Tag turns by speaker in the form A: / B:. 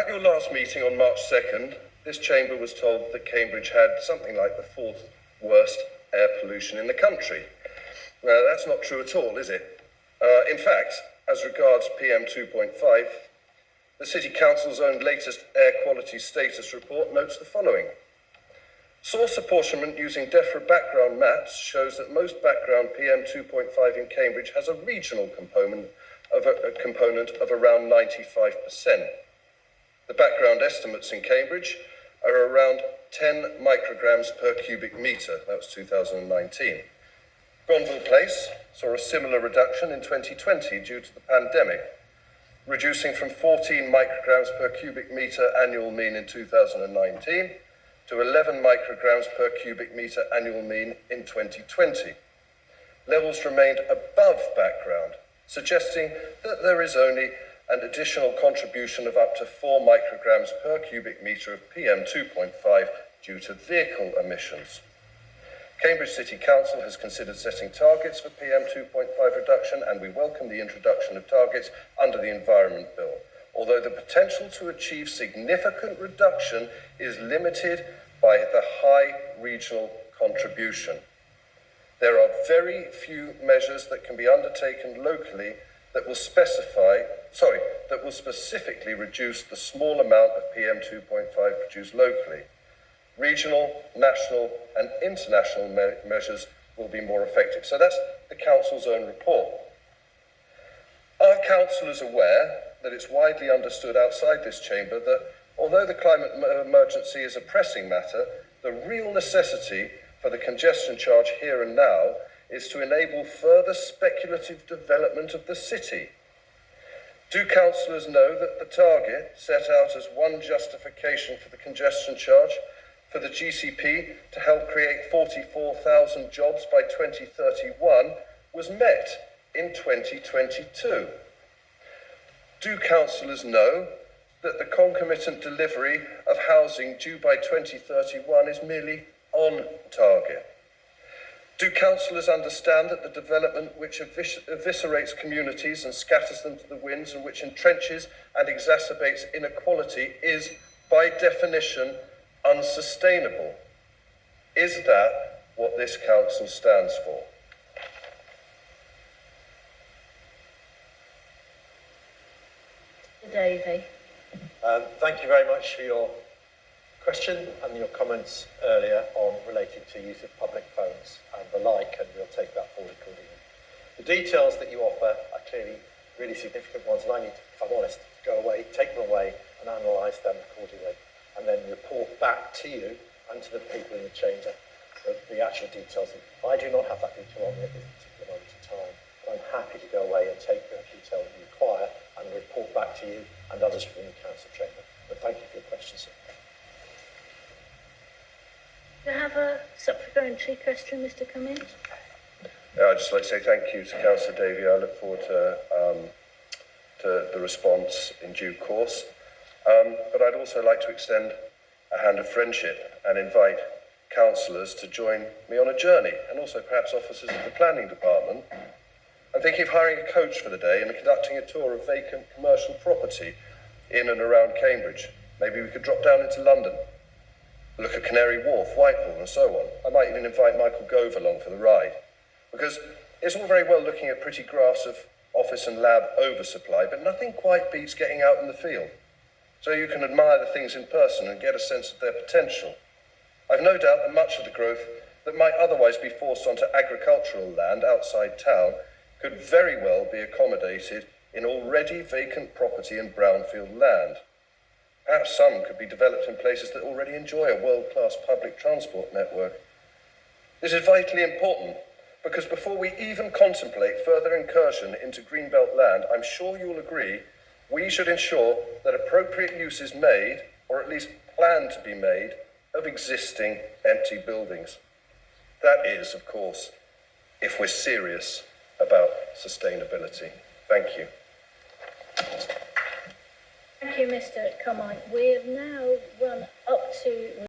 A: At your last meeting on March 2nd, this chamber was told that Cambridge had something like the fourth worst air pollution in the country. Now, that's not true at all, is it? In fact, as regards PM 2.5, the City Council's own latest air quality status report notes the following. Source apportionment using DEFRA background maps shows that most background PM 2.5 in Cambridge has a regional component of around 95%. The background estimates in Cambridge are around 10 micrograms per cubic metre. That was 2019. Gonville Place saw a similar reduction in 2020 due to the pandemic, reducing from 14 micrograms per cubic metre annual mean in 2019 to 11 micrograms per cubic metre annual mean in 2020. Levels remained above background, suggesting that there is only an additional contribution of up to 4 micrograms per cubic metre of PM 2.5 due to vehicle emissions. Cambridge City Council has considered setting targets for PM 2.5 reduction, and we welcome the introduction of targets under the Environment Bill, although the potential to achieve significant reduction is limited by the high regional contribution. There are very few measures that can be undertaken locally that will specifically reduce the small amount of PM 2.5 produced locally. Regional, national and international measures will be more effective. So that's the Council's own report. Are councillors aware that it's widely understood outside this chamber that although the climate emergency is a pressing matter, the real necessity for the congestion charge here and now is to enable further speculative development of the city? Do councillors know that the target set out as one justification for the congestion charge for the GCP to help create 44,000 jobs by 2031 was met in 2022? Do councillors know that the concomitant delivery of housing due by 2031 is merely on target? Do councillors understand that the development which eviscerates communities and scatters them to the winds and which entrenches and exacerbates inequality is, by definition, unsustainable? Is that what this council stands for?
B: Davey.
C: Thank you very much for your question and your comments earlier on relating to use of public phones and the like, and we'll take that forward accordingly. The details that you offer are clearly really significant ones, and I need to, if I'm honest, go away, take them away and analyse them accordingly, and then report back to you and to the people in the chamber the actual details. I do not have that detail on me at this particular moment in time, but I'm happy to go away and take the detail that you require and report back to you and others from the council chamber. But thank you for your question, sir.
B: Do you have a supplementary question, Mr. Comyn?
A: I'd just like to say thank you to Councillor Davey. I look forward to the response in due course. But I'd also like to extend a hand of friendship and invite councillors to join me on a journey, and also perhaps officers of the planning department. I'm thinking of hiring a coach for the day and conducting a tour of vacant commercial property in and around Cambridge. Maybe we could drop down into London, look at Canary Wharf, Whitehall and so on. I might even invite Michael Gove along for the ride. Because it's all very well looking at pretty graphs of office and lab oversupply, but nothing quite beats getting out in the field, so you can admire the things in person and get a sense of their potential. I've no doubt that much of the growth that might otherwise be forced onto agricultural land outside town could very well be accommodated in already vacant property and brownfield land. Perhaps some could be developed in places that already enjoy a world-class public transport network. This is vitally important because before we even contemplate further incursion into Greenbelt land, I'm sure you'll agree we should ensure that appropriate use is made, or at least planned to be made, of existing empty buildings. That is, of course, if we're serious about sustainability. Thank you.
B: Thank you, Mr. Comyn. We have now run up to